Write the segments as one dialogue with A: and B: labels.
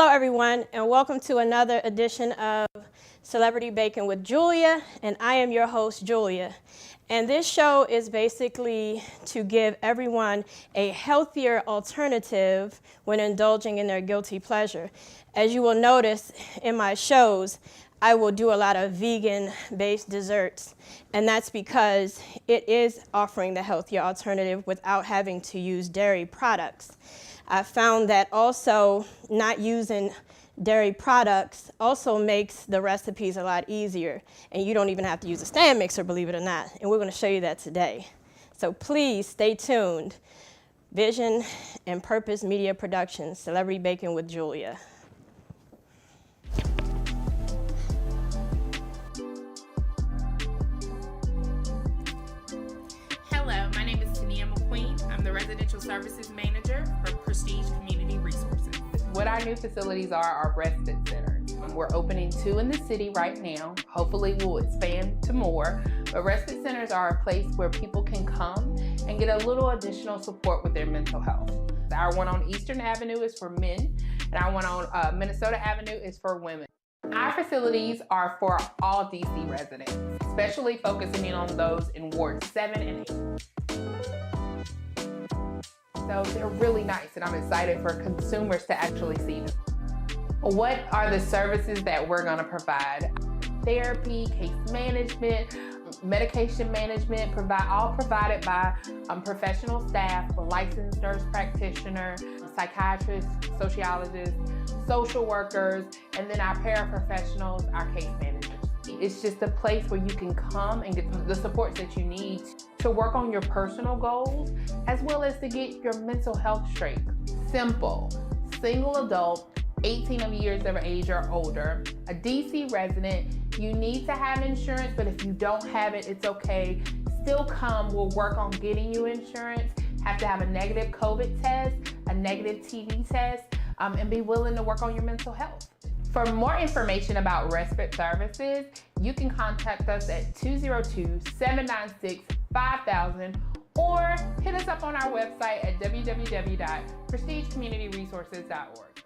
A: Hello, everyone, and welcome to another edition of Celebrity Baking with Julia, and I am your host, Julia. And this show is basically to give everyone a healthier alternative when indulging in their guilty pleasure. As you will notice in my shows, I will do a lot of vegan-based desserts, and that's because it is offering the healthier alternative without having to use dairy products. I found that also not using dairy products also makes the recipes a lot easier, and you don't even have to use a stand mixer, believe it or not, and we're going to show you that today. So please stay tuned. Vision and Purpose Media Productions, Celebrity Baking with Julia.
B: Hello, my name is Tania McQueen. I'm the Residential Services Manager for Prestige Community Resources.
C: What our new facilities are respite centers. We're opening 2 in the city right now. Hopefully we'll expand to more. But respite centers are a place where people can come and get a little additional support with their mental health. Our one on Eastern Avenue is for men, and our one on Minnesota Avenue is for women. Our facilities are for all DC residents, especially focusing in on those in Wards 7 and 8. So they're really nice, and I'm excited for consumers to actually see them. What are the services that we're going to provide? Therapy, case management, medication management, all provided by professional staff, a licensed nurse practitioner, psychiatrists, sociologists, social workers, and then our paraprofessionals, our case managers. It's just a place where you can come and get the supports that you need to work on your personal goals, as well as to get your mental health straight. Simple, single adult, 18 years of age or older, a DC resident. You need to have insurance, but if you don't have it, it's okay. Still come, we'll work on getting you insurance. Have to have a negative COVID test, a negative TB test, and be willing to work on your mental health. For more information about respite services, you can contact us at 202-796-5000 or hit us up on our website at www.prestigecommunityresources.org.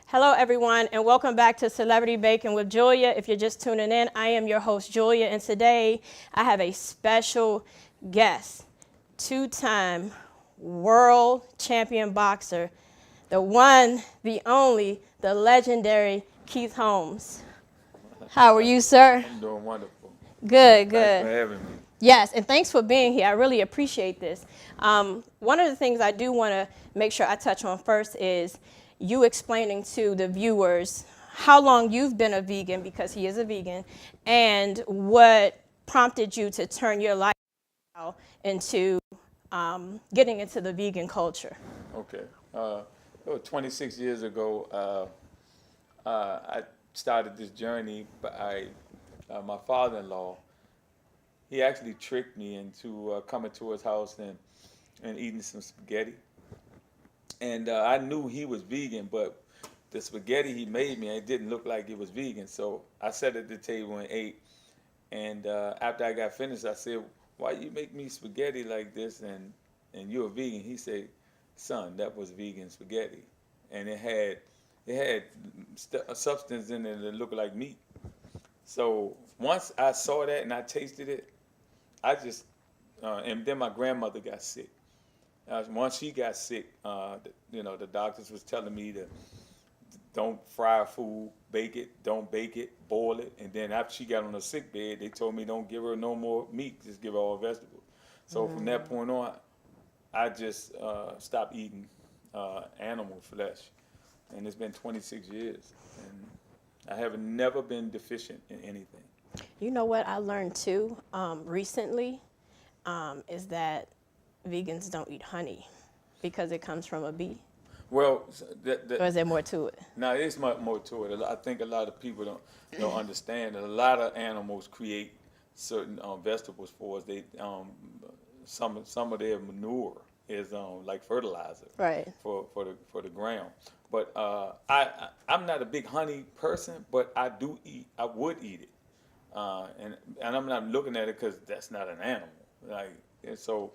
A: Hello, everyone, and welcome back to Celebrity Baking with Julia. If you're just tuning in, I am your host, Julia, and today I have a special guest, 2-time world champion boxer, the one, the only, the legendary Keith Holmes. How are you, sir?
D: I'm doing wonderful.
A: Good, good.
D: Thanks for having me.
A: Yes, and thanks for being here. I really appreciate this. One of the things I do want to make sure I touch on first is you explaining to the viewers how long you've been a vegan, because he is a vegan, and what prompted you to turn your lifestyle into getting into the vegan culture.
D: Okay. 26 years ago, I started this journey by my father-in-law. He actually tricked me into coming to his house and eating some spaghetti. And I knew he was vegan, but the spaghetti he made me, it didn't look like it was vegan. So I sat at the table and ate. And after I got finished, I said, "Why you make me spaghetti like this and you're a vegan?" He said, "Son, that was vegan spaghetti." And it had a substance in it that looked like meat. So once I saw that and I tasted it, I just, and then my grandmother got sick. Once she got sick, the doctors was telling me to don't fry food, bake it, don't bake it, boil it. And then after she got on her sick bed, they told me don't give her no more meat, just give her all vegetables. So from that point on, I just stopped eating animal flesh. And it's been 26 years. And I have never been deficient in anything.
A: You know what I learned too recently is that vegans don't eat honey because it comes from a bee.
D: Well,
A: Or is there more to it?
D: now there's much more to it. I think a lot of people don't understand that a lot of animals create certain vegetables for us. They some of their manure is like fertilizer,
A: Right.
D: for the ground. But I'm not a big honey person, but I would eat it, and I'm not looking at it because that's not an animal. And so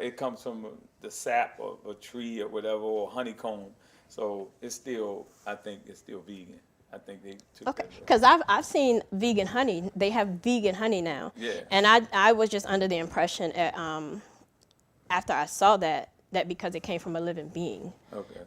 D: it comes from the sap of a tree or whatever, or honeycomb, So it's still, I think it's still vegan. I think they took
A: Okay,
D: that.
A: because I've seen vegan honey. They have vegan honey now.
D: Yeah.
A: And I was just under the impression after I saw that because it came from a living being,
D: Okay.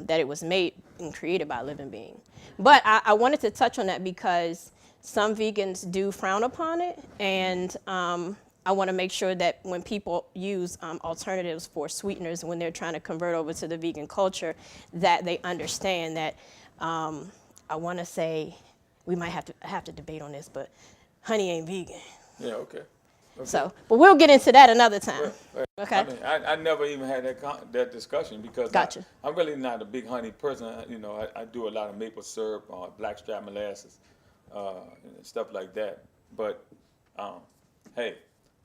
A: that it was made and created by a living being. But I wanted to touch on that because some vegans do frown upon it, and I want to make sure that when people use alternatives for sweeteners when they're trying to convert over to the vegan culture, that they understand that. I want to say we might have to debate on this, but honey ain't vegan.
D: Yeah, okay.
A: So, but we'll get into that another time.
D: Right.
A: Okay.
D: I mean, I never even had that discussion because
A: Gotcha.
D: I'm really not a big honey person. I do a lot of maple syrup, blackstrap molasses, and stuff like that. But hey,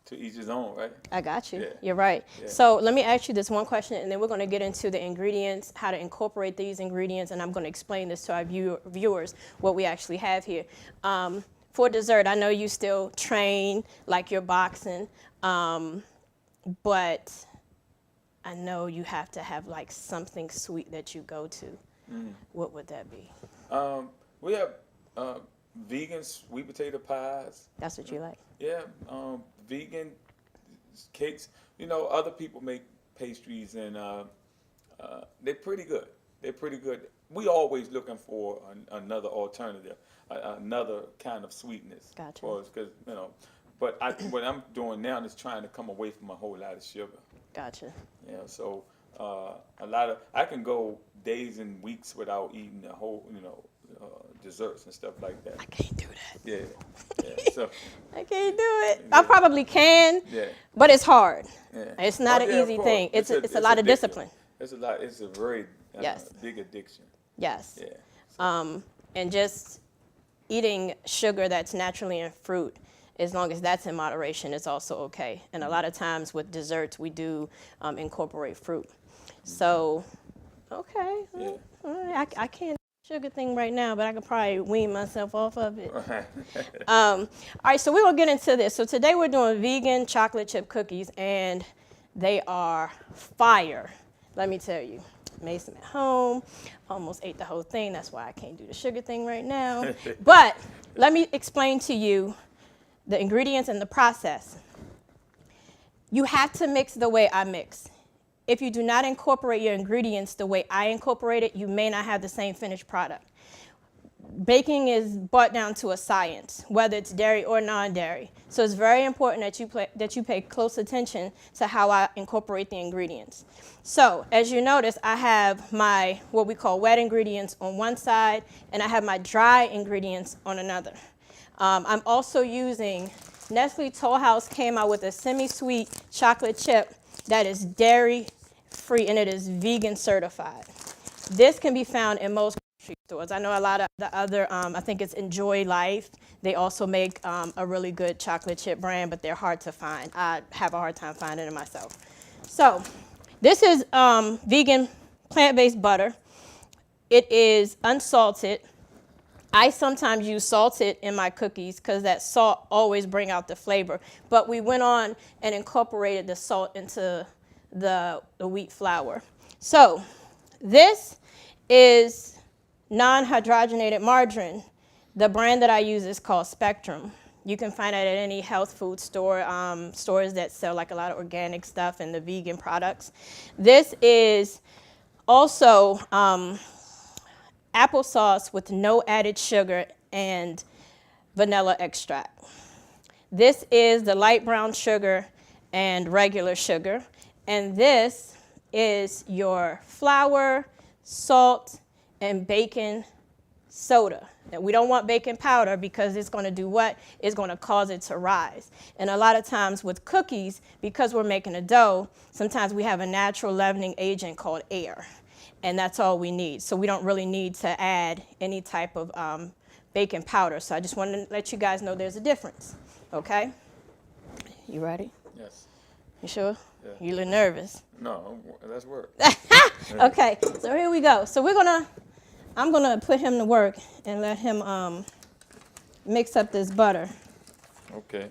D: to each his own, right?
A: I got you.
D: Yeah.
A: You're right.
D: Yeah.
A: So let me ask you this one question, and then we're going to get into the ingredients, how to incorporate these ingredients, and I'm going to explain this to our viewers, what we actually have here. For dessert, I know you still train like you're boxing, but I know you have to have like something sweet that you go to. What would that be?
D: We have vegan sweet potato pies.
A: That's what you like?
D: Yeah, vegan cakes. Other people make pastries, and they're pretty good. They're pretty good. We always looking for another alternative, another kind of sweetness.
A: Gotcha.
D: Because but what I'm doing now is trying to come away from a whole lot of sugar.
A: Gotcha.
D: So I can go days and weeks without eating a whole, desserts and stuff like that.
A: I can't do that.
D: Yeah. So
A: I can't do it. I probably can, but it's hard.
D: yeah.
A: It's not an
D: of
A: easy
D: course.
A: thing. It's a lot of
D: addictive.
A: discipline.
D: It's a lot. It's a very
A: Yes.
D: big addiction.
A: Yes.
D: Yeah.
A: And just eating sugar that's naturally in fruit, as long as that's in moderation, is also okay. And a lot of times with desserts, we do incorporate fruit. So, okay.
D: Yeah.
A: All right. I can't do the sugar thing right now, but I could probably wean myself off of it. All right, so we're going to get into this. So today we're doing vegan chocolate chip cookies, and they are fire. Let me tell you. Made some at home, almost ate the whole thing. That's why I can't do the sugar thing right now. But let me explain to you the ingredients and the process. You have to mix the way I mix. If you do not incorporate your ingredients the way I incorporate it, you may not have the same finished product. Baking is brought down to a science, whether it's dairy or non-dairy. So it's very important that you pay close attention to how I incorporate the ingredients. So as you notice, I have my what we call wet ingredients on one side, and I have my dry ingredients on another. I'm also using Nestle Toll House came out with a semi-sweet chocolate chip that is dairy-free, and it is vegan certified. This can be found in most grocery stores. I know a lot of the other, I think it's Enjoy Life. They also make a really good chocolate chip brand, but they're hard to find. I have a hard time finding it myself. So this is vegan plant-based butter. It is unsalted. I sometimes use salted in my cookies because that salt always brings out the flavor. But we went on and incorporated the salt into the wheat flour. So this is non-hydrogenated margarine. The brand that I use is called Spectrum. You can find it at any health food store, stores that sell like a lot of organic stuff and the vegan products. This is also applesauce with no added sugar and vanilla extract. This is the light brown sugar and regular sugar. And this is your flour, salt, and baking soda. Now, we don't want baking powder because it's going to do what? It's going to cause it to rise. And a lot of times with cookies, because we're making a dough, sometimes we have a natural leavening agent called air. And that's all we need. So we don't really need to add any type of baking powder. So I just wanted to let you guys know there's a difference. Okay? You ready?
D: Yes.
A: You sure?
D: Yeah.
A: You look nervous.
D: No, that's work.
A: Okay, so here we go. So I'm gonna put him to work and let him mix up this butter.
D: Okay.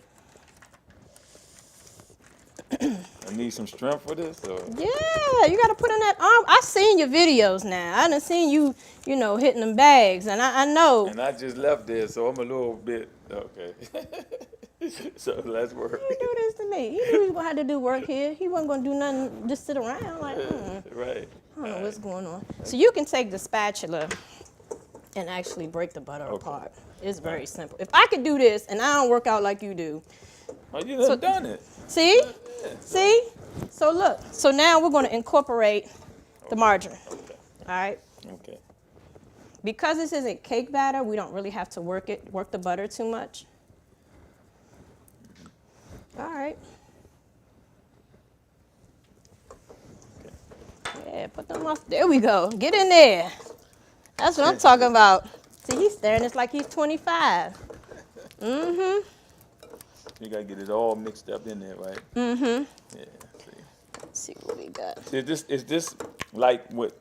D: I need some strength for this, or
A: Yeah, you got to put in that arm. I seen your videos now. I done seen you, hitting them bags, and I know.
D: and I just left there, so I'm a little bit okay. So let's work.
A: He do this to me. He knew he was gonna have to do work here. He wasn't gonna do nothing, just sit around like,
D: Right.
A: I don't know what's going on. So you can take the spatula and actually break the butter apart. It's very simple. If I could do this and I don't work out like you do,
D: Oh, you done done it.
A: see?
D: Yeah.
A: See? So look. So now we're gonna incorporate the margarine.
D: Okay.
A: All right.
D: Okay.
A: Because this isn't cake batter, we don't really have to work the butter too much. All right. Yeah, put them off. There we go. Get in there. That's what I'm talking about. See, he's staring. It's like he's 25. Mm-hmm.
D: You gotta get it all mixed up in there, right?
A: Mm-hmm.
D: Yeah. See.
A: Let's see what we got.
D: Is this like what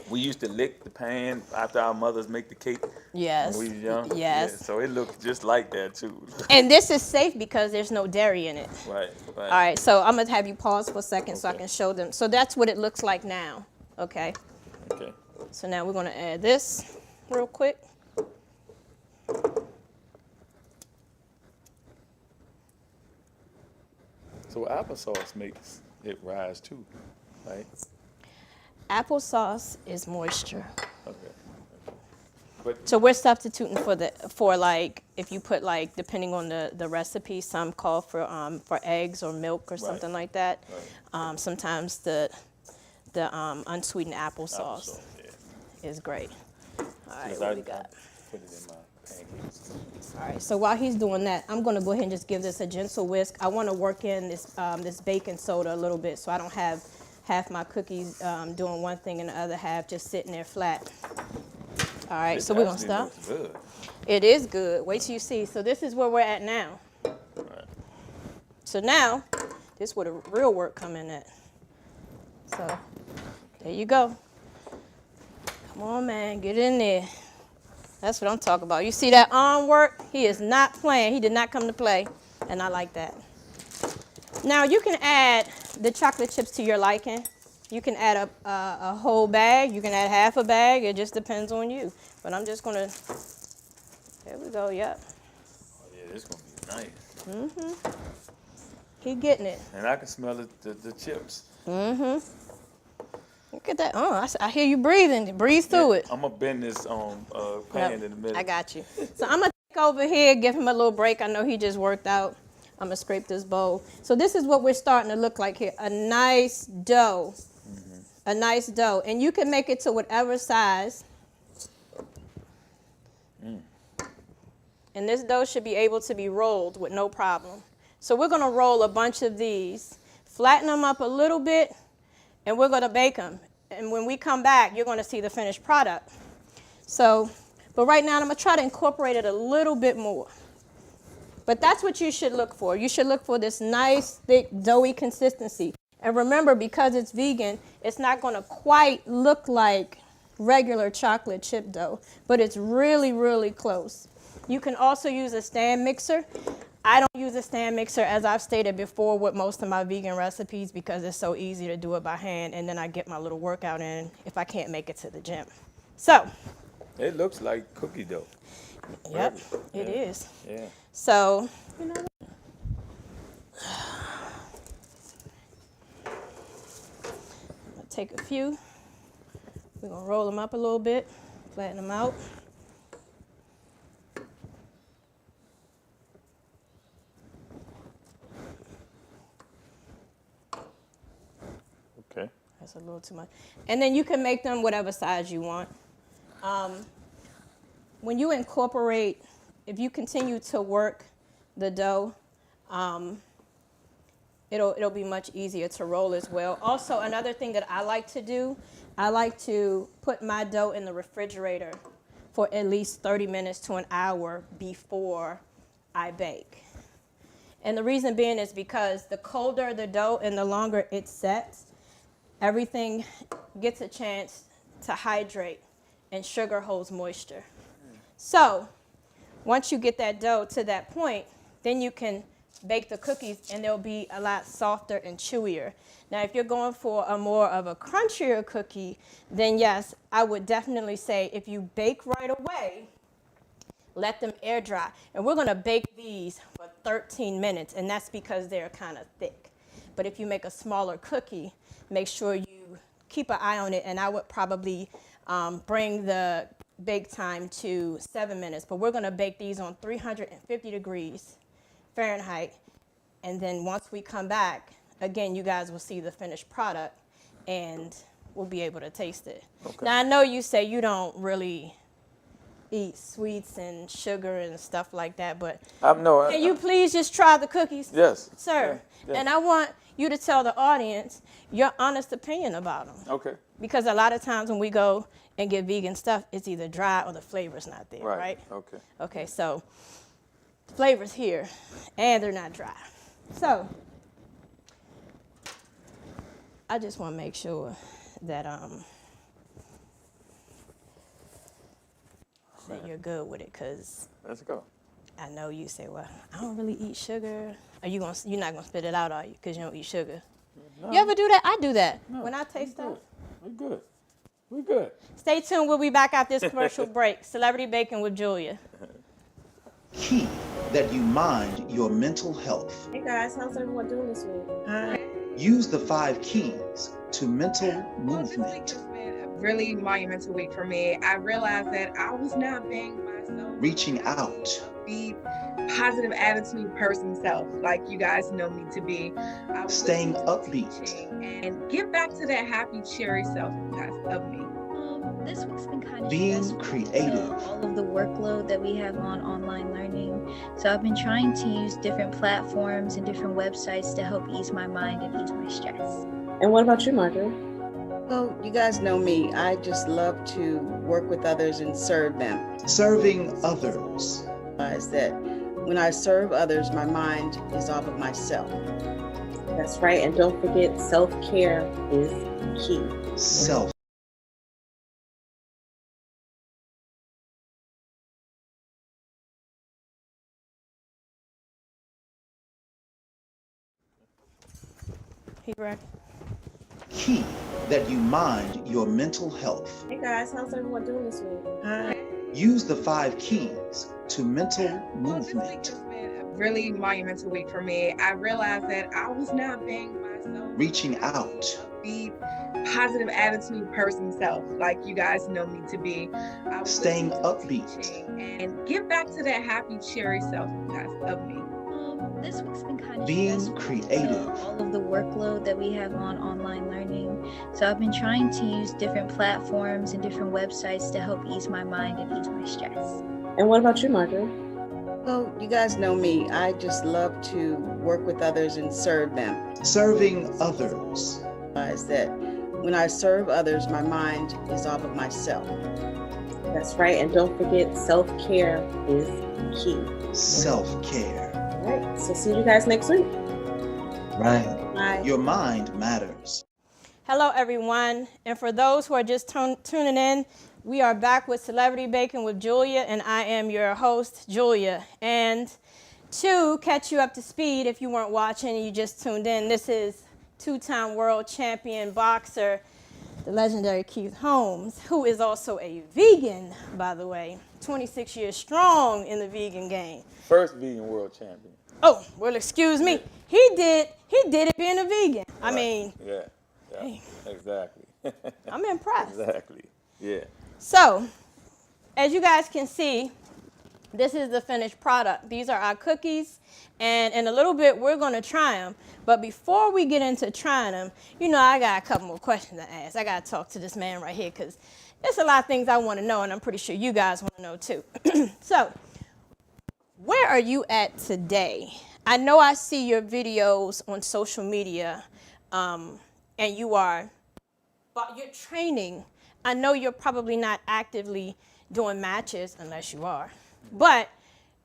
D: we used to lick the pan after our mothers make the cake
A: Yes.
D: when we was young?
A: Yes.
D: Yeah, so it looks just like that too.
A: And this is safe because there's no dairy in it.
D: Right. Right.
A: All right, so I'm gonna have you pause for a second so I
D: Okay.
A: can show them. So that's what it looks like now. Okay.
D: Okay.
A: So now we're gonna add this real quick.
D: So applesauce makes it rise too, right?
A: Applesauce is moisture.
D: Okay. But
A: So we're substituting for like if you put like depending on the recipe, some call for eggs or milk or something like that.
D: right.
A: Sometimes the unsweetened applesauce
D: yeah.
A: is great. All right,
D: Because
A: what we got?
D: put it in my pancakes.
A: All right, so while he's doing that, I'm gonna go ahead and just give this a gentle whisk. I want to work in this baking soda a little bit, so I don't have half my cookies doing one thing and the other half just sitting there flat. All right,
D: This
A: so we're gonna
D: actually
A: stop.
D: looks good.
A: It is good. Wait till you see. So this is where we're at now.
D: Right.
A: So now, this is where the real work come in at. So there you go. Come on, man, get in there. That's what I'm talking about. You see that arm work? He is not playing. He did not come to play, and I like that. Now you can add the chocolate chips to your liking. You can add a whole bag. You can add half a bag. It just depends on you. But I'm just gonna. There we go. Yep.
D: Oh yeah, this gonna be nice.
A: Mhm. Keep getting it.
D: And I can smell the chips.
A: Mhm. Look at that. Oh, I hear you breathing. Breathe through it.
D: I'm gonna bend this pan in the middle.
A: I got you. So I'm gonna take over here, give him a little break. I know he just worked out. I'm gonna scrape this bowl. So this is what we're starting to look like here. A nice dough.
D: Mm-hmm.
A: A nice dough. And you can make it to whatever size. And this dough should be able to be rolled with no problem. So we're gonna roll a bunch of these, flatten them up a little bit, and we're gonna bake them. And when we come back, you're gonna see the finished product. So, but right now I'm gonna try to incorporate it a little bit more. But that's what you should look for. You should look for this nice, thick, doughy consistency. And remember, because it's vegan, it's not gonna quite look like regular chocolate chip dough, but it's really, really close. You can also use a stand mixer. I don't use a stand mixer, as I've stated before, with most of my vegan recipes because it's so easy to do it by hand, and then I get my little workout in if I can't make it to the gym. So,
D: It looks like cookie dough.
A: yep,
D: Yeah.
A: it is.
D: Yeah.
A: So, you know what? I'll take a few. We're gonna roll them up a little bit, flatten them out.
D: Okay.
A: That's a little too much. And then you can make them whatever size you want. When you incorporate, if you continue to work the dough, it'll be much easier to roll as well. Also, another thing that I like to do, I like to put my dough in the refrigerator for at least 30 minutes to an hour before I bake. And the reason being is because the colder the dough and the longer it sets, everything gets a chance to hydrate, and sugar holds moisture. So once you get that dough to that point, then you can bake the cookies and they'll be a lot softer and chewier. Now, if you're going for a more of a crunchier cookie, then yes, I would definitely say if you bake right away, let them air dry. And we're gonna bake these for 13 minutes, and that's because they're kind of thick. But if you make a smaller cookie, make sure you keep an eye on it, and I would probably bring the bake time to 7 minutes. But we're gonna bake these on 350 degrees Fahrenheit. And then once we come back, again, you guys will see the finished product and we'll be able to taste it.
D: Okay.
A: Now, I know you say you don't really eat sweets and sugar and stuff like that, but can you please just try the cookies?
D: Yes.
A: Sir.
D: Yeah, yeah.
A: And I want you to tell the audience your honest opinion about them.
D: Okay.
A: Because a lot of times when we go and get vegan stuff, it's either dry or the flavor's not there, right?
D: Okay.
A: Okay, so the flavor's here and they're not dry. So I just want to make sure that that you're good with it, because
D: Let's go.
A: I know you say, well, I don't really eat sugar. You're not gonna spit it out, are you? Because you don't eat sugar.
D: No.
A: You ever do that? I do that.
D: No,
A: When I taste stuff.
D: We're good. We're good.
A: Stay tuned. We'll be back after this commercial break. Celebrity Baking with Julia.
E: Key that you mind your mental health.
F: Hey guys, how's everyone doing this week?
G: Hi.
E: Use the 5 keys to mental
F: Well, this week
E: movement.
F: has been a really monumental week for me. I realized that I was not being myself.
E: Reaching out.
F: Be positive attitude person self, like you guys know me to be. I was
E: Staying
F: listening to
E: upbeat.
F: teaching and get back to that happy, cheery self you guys of me.
G: This week's been kind of
E: Being
G: stressful
E: creative.
G: due to all of the workload that we have on online learning. So I've been trying to use different platforms and different websites to help ease my mind and ease my stress.
F: And what about you, Marjorie?
H: Well, you guys know me. I just love to work with others and serve them.
E: Serving others.
H: Realize that when I serve others, my mind is off of myself.
I: That's right. And don't forget, self-care is key.
E: Self.
A: He ready?
E: Key that you mind your mental health.
F: Hey guys, how's everyone doing this week?
H: Hi.
E: Use the 5 keys to mental
F: Well, this week
E: movement.
F: has been a really monumental week for me. I realized that I was not being myself.
E: Reaching out.
F: Be positive attitude person self, like you guys know me to be. I was
E: Staying
F: listening to
E: upbeat.
F: teaching and get back to that happy, cheery self you guys of me.
G: This week's been kind of
E: Being
G: stressful due to
E: creative.
G: all of the workload that we have on online learning. So I've been trying to use different platforms and different websites to help ease my mind and ease my stress.
I: And what about you, Marjorie?
H: Well, you guys know me. I just love to work with others and serve them.
E: Serving others.
H: Realize that when I serve others, my mind is off of myself.
I: That's right. And don't forget, self-care is key.
E: Self-care.
I: All right. So see you guys next week.
E: Right.
H: Bye.
E: Your mind matters.
A: Hello, everyone. And for those who are just tuning in, we are back with Celebrity Baking with Julia, and I am your host, Julia. And to catch you up to speed, if you weren't watching and you just tuned in, this is 2-time world champion boxer, the legendary Keith Holmes, who is also a vegan, by the way, 26 years strong in the vegan game.
D: First vegan world champion.
A: Oh, well, excuse me. He did it being a vegan. I
D: Right.
A: mean,
D: Yeah.
A: Hey.
D: Exactly.
A: I'm impressed.
D: Exactly. Yeah.
A: So, as you guys can see, this is the finished product. These are our cookies, and in a little bit, we're going to try them. But before we get into trying them, you know, I got a couple more questions to ask. I got to talk to this man right here because there's a lot of things I want to know, and I'm pretty sure you guys want to know too. So, where are you at today? I know I see your videos on social media, and you're training. I know you're probably not actively doing matches unless you are, but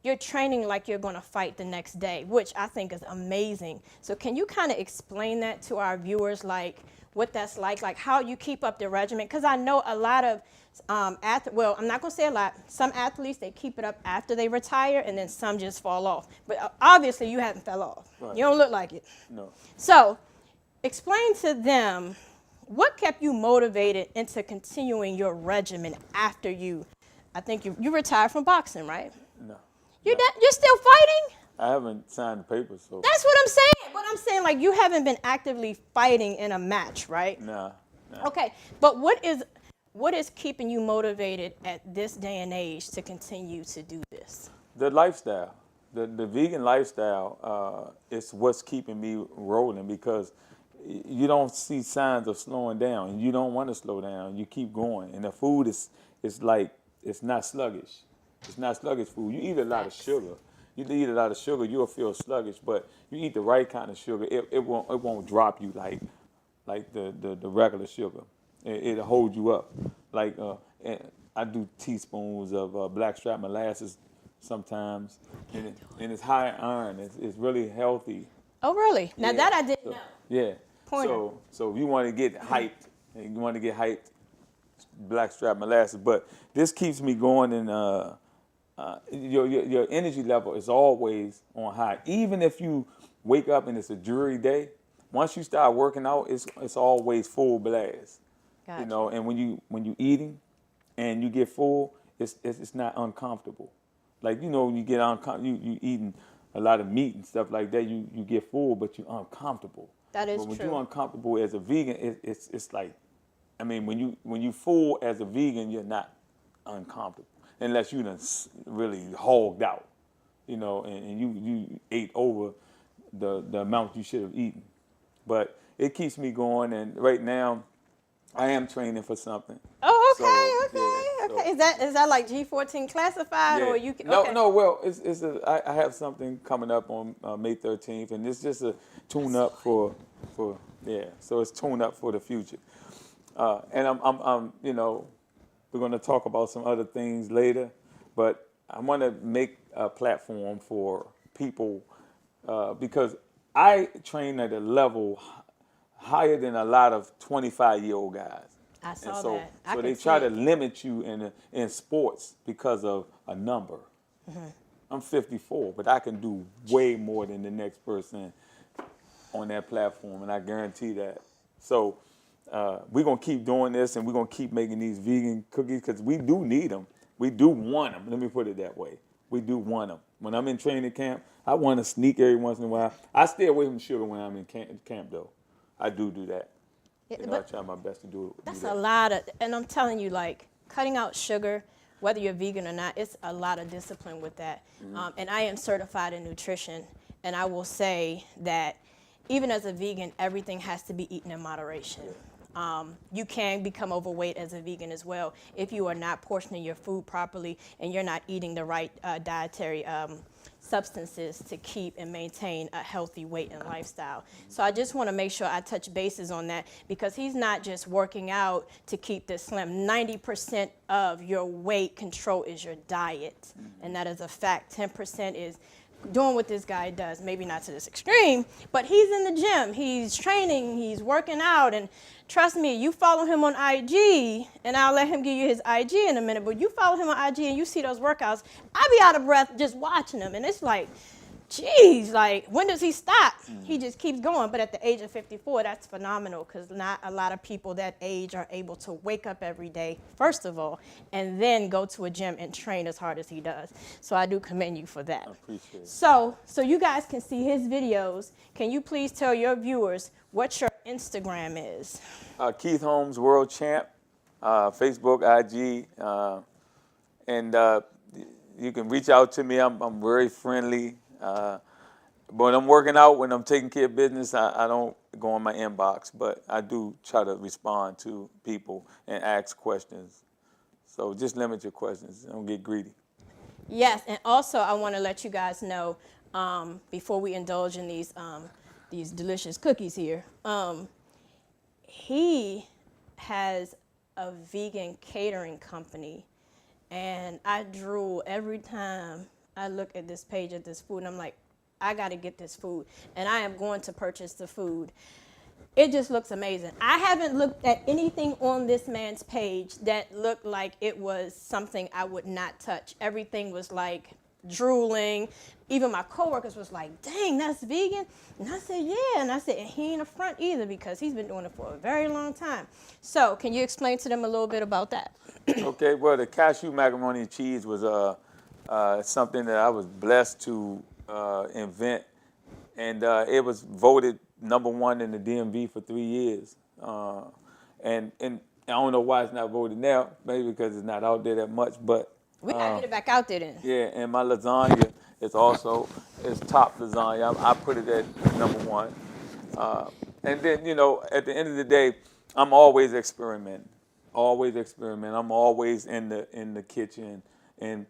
A: you're training like you're going to fight the next day, which I think is amazing. So can you kind of explain that to our viewers? Like, what that's like how you keep up the regimen. Because I know a lot of well, I'm not going to say a lot. Some athletes, they keep it up after they retire, and then some just fall off. But obviously, you haven't fell off.
D: Right.
A: You don't look like it.
D: No.
A: So explain to them what kept you motivated into continuing your regimen after I think you retired from boxing, right?
D: No.
A: You're still fighting?
D: I haven't signed the papers, so.
A: That's what I'm saying. But I'm saying, like, you haven't been actively fighting in a match, right?
D: Nah.
A: Okay, but what is keeping you motivated at this day and age to continue to do this?
D: The lifestyle, the vegan lifestyle is what's keeping me rolling, because you don't see signs of slowing down, and you don't want to slow down. You keep going, and the food is like, it's not sluggish. It's not sluggish food. You eat a lot of sugar. You eat a lot of sugar, you'll feel sluggish. But you eat the right kind of sugar, it won't drop you like the regular sugar. It'll hold you up. Like and I do teaspoons of blackstrap molasses sometimes, and it's high iron. It's really healthy.
A: Oh, really? Now
D: Yeah.
A: that I didn't know.
D: Yeah.
A: Pointer.
D: So if you want to get hyped, blackstrap molasses. But this keeps me going, and your energy level is always on high. Even if you wake up and it's a dreary day, once you start working out, it's always full blast.
A: Gotcha.
D: You know, and when you eating and you get full, it's not uncomfortable. Like, you know, when you get you eating a lot of meat and stuff like that, you get full, but you're uncomfortable.
A: That is
D: But when
A: true.
D: you're uncomfortable as a vegan, it's like, I mean, when you full as a vegan, you're not uncomfortable unless you done really hogged out, you know, and you ate over the amount you should have eaten. But it keeps me going, and right now I am training for something.
A: Oh, okay,
D: So,
A: okay.
D: yeah,
A: Is that like G14 classified, or you can? Okay.
D: No. Well, I have something coming up on May 13th, and it's just a tune up for So it's tune up for the future. And I'm you know, we're going to talk about some other things later, but I want to make a platform for people because I train at a level higher than a lot of 25-year-old guys.
A: I saw
D: so,
A: that. I
D: So
A: can
D: they
A: see
D: try to
A: it.
D: limit you in sports because of a number.
A: Mm-hmm.
D: I'm 54, but I can do way more than the next person on that platform, and I guarantee that. So we're going to keep doing this, and we're going to keep making these vegan cookies because we do need them. We do want them. Let me put it that way. We do want them. When I'm in training camp, I want to sneak every once in a while. I stay away from sugar when I'm in camp though. I do that.
A: Yeah,
D: You know, I try my best to do
A: That's
D: that.
A: a lot of, and I'm telling you, like, cutting out sugar, whether you're vegan or not, it's a lot of discipline with that. And I am certified in nutrition, and I will say that even as a vegan, everything has to be eaten in moderation. You can become overweight as a vegan as well if you are not portioning your food properly and you're not eating the right dietary substances to keep and maintain a healthy weight and lifestyle. So I just want to make sure I touch bases on that, because he's not just working out to keep this slim. 90% of your weight control is your diet, and that is a fact. 10% is doing what this guy does, maybe not to this extreme, but he's in the gym, he's training, he's working out, and trust me, you follow him on IG, and I'll let him give you his IG in a minute, but you follow him on IG and you see those workouts, I be out of breath just watching them, and it's like, geez, like, when does he stop? He just keeps going. But at the age of 54, that's phenomenal, because not a lot of people that age are able to wake up every day, first of all, and then go to a gym and train as hard as he does. So I do commend you for that.
D: I appreciate it.
A: So you guys can see his videos. Can you please tell your viewers what your Instagram is?
D: Keith Holmes, World Champ, Facebook, IG, and you can reach out to me. I'm very friendly. But when I'm working out, when I'm taking care of business, I don't go on my inbox, but I do try to respond to people and ask questions. So just limit your questions. Don't get greedy.
A: Yes, and also I want to let you guys know, before we indulge in these delicious cookies here, he has a vegan catering company, and I drool every time I look at this page of this food, and I'm like, I got to get this food, and I am going to purchase the food. it just looks amazing. I haven't looked at anything on this man's page that looked like it was something I would not touch. Everything was like drooling. Even my coworkers was like, dang, that's vegan? And I said, yeah. And I said, and he ain't a front either because he's been doing it for a very long time. So can you explain to them a little bit about that?
D: Okay, well, the cashew macaroni and cheese was something that I was blessed to invent, and it was voted #1 in the DMV for 3 years. And I don't know why it's not voted now, maybe because it's not out there that much, but
A: We gotta get it back out there then.
D: yeah, and my lasagna is also top lasagna. I put it at #1. And then, at the end of the day, I'm always experimenting. Always experiment. I'm always in the kitchen. And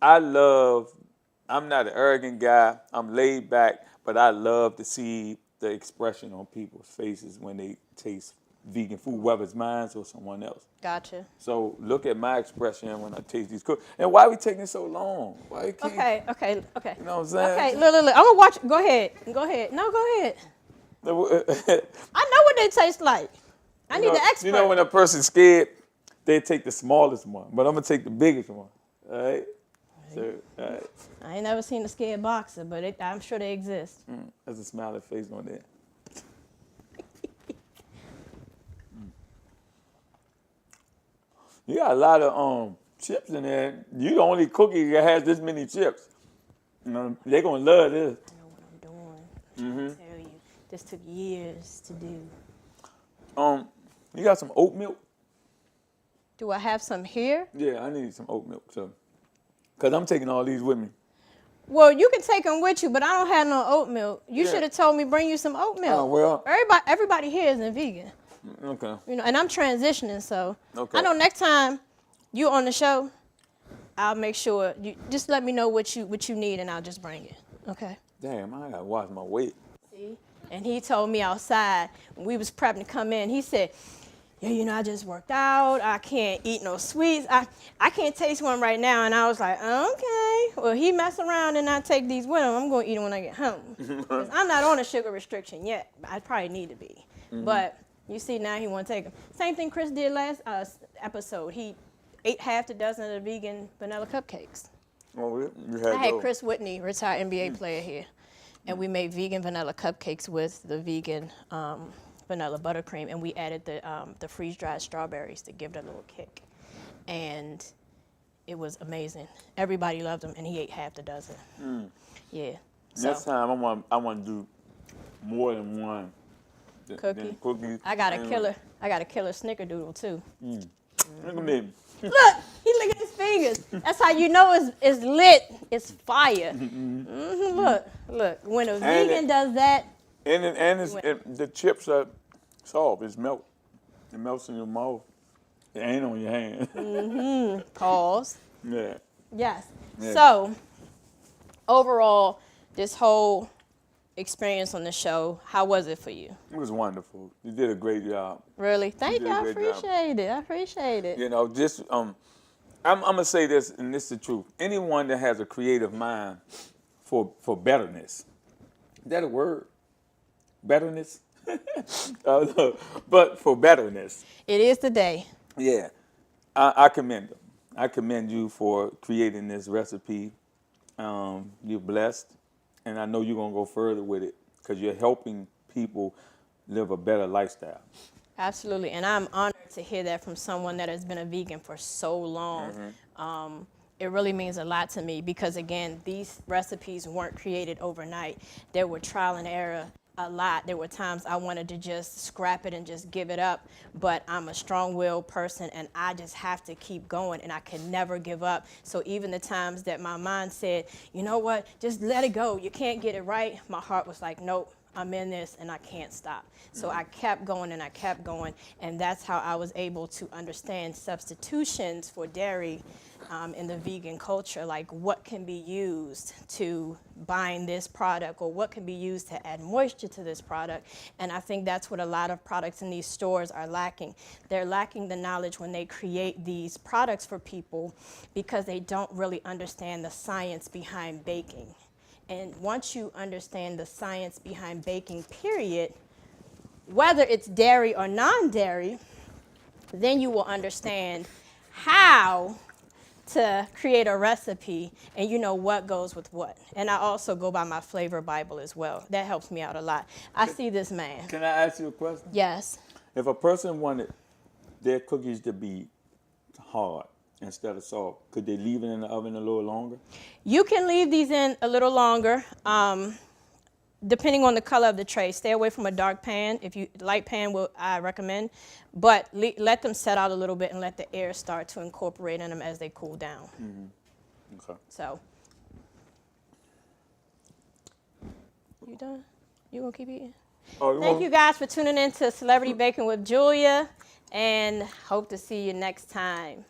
D: I'm not an arrogant guy. I'm laid back, but I love to see the expression on people's faces when they taste vegan food, whether it's mine or someone else.
A: Gotcha.
D: So look at my expression when I taste these cookies. And why are we taking so long? Why you can't,
A: Okay.
D: You know what I'm saying?
A: Okay, look. I'm gonna watch. Go ahead. No, go ahead. I know what they taste like. I need the expert.
D: You know when a person's scared, they take the smallest one, but I'm gonna take the biggest one. All right? So, all right.
A: I ain't never seen a scared boxer, but I'm sure they exist.
D: There's a smiling face on there. You got a lot of chips in there. You the only cookie that has this many chips. They're gonna love this.
A: I know what I'm doing. I tell you, this took years to do.
D: You got some oat milk?
A: Do I have some here?
D: Yeah, I need some oat milk, so. Cause I'm taking all these with me.
A: Well, you can take them with you, but I don't have no oat milk. You
D: Yeah.
A: should have told me bring you some oat milk.
D: Oh, well.
A: Everybody here isn't vegan.
D: Okay.
A: And I'm transitioning, so
D: Okay.
A: I know next time you on the show, I'll make sure you just let me know what you need, and I'll just bring it. Okay.
D: Damn, I gotta watch my weight.
A: See? And he told me outside when we was prepping to come in. He said, "Yeah, I just worked out. I can't eat no sweets. I can't taste one right now." And I was like, "Okay. Well, he mess around and I take these with him. I'm gonna eat them when I get home. 'Cause I'm not on a sugar restriction yet. I probably need to be. But you see now he want to take them. Same thing Chris did last episode. He ate half the dozen of the vegan vanilla cupcakes.
D: Oh, you had
A: I had
D: those.
A: Chris Whitney, retired NBA player here, and we made vegan vanilla cupcakes with the vegan vanilla buttercream, and we added the freeze-dried strawberries to give it a little kick, and it was amazing. Everybody loved them, and he ate half the dozen. Yeah. So,
D: Next time I want to do more than one.
A: Cookie?
D: Cookies.
A: I got a killer snickerdoodle too.
D: Look at me.
A: Look, he look at his fingers. That's how you know it's lit. It's fire. Look. When a vegan does that,
D: The chips are soft. It melts in your mouth. It ain't on your hand.
A: pause.
D: Yeah.
A: Yes.
D: Yeah.
A: So, overall, this whole experience on the show, how was it for you?
D: It was wonderful. You did a great job.
A: Really? Thank you.
D: did a
A: I
D: great job.
A: appreciate it. I appreciate it.
D: Just I'm gonna say this, and this is the truth. Anyone that has a creative mind for betterness, is that a word? Betterness? No, but for betterness.
A: It is the day.
D: Yeah, I commend them. I commend you for creating this recipe. You're blessed, and I know you're gonna go further with it because you're helping people live a better lifestyle.
A: Absolutely, and I'm honored to hear that from someone that has been a vegan for so long. It really means a lot to me because, again, these recipes weren't created overnight. There were trial and error a lot. There were times I wanted to just scrap it and just give it up, but I'm a strong-willed person, and I just have to keep going, and I can never give up. So even the times that my mind said, you know what, just let it go, you can't get it right, my heart was like, nope, I'm in this and I can't stop. So I kept going and I kept going, and that's how I was able to understand substitutions for dairy in the vegan culture, like what can be used to bind this product or what can be used to add moisture to this product. And I think that's what a lot of products in these stores are lacking. They're lacking the knowledge when they create these products for people because they don't really understand the science behind baking. And once you understand the science behind baking, period, whether it's dairy or non-dairy, then you will understand how to create a recipe and you know what goes with what. And I also go by my flavor Bible as well. That helps me out a lot. I see this man.
D: Can I ask you a question?
A: Yes.
D: If a person wanted their cookies to be hard instead of soft, could they leave it in the oven a little longer?
A: You can leave these in a little longer, depending on the color of the tray. Stay away from a dark pan. If you light pan, I recommend, but let them set out a little bit and let the air start to incorporate in them as they cool down.
D: Mm-hmm. Okay.
A: So, you done? You gonna keep eating?
D: Oh,
A: Thank you guys for tuning in to Celebrity Baking with Julia, and hope to see you next time.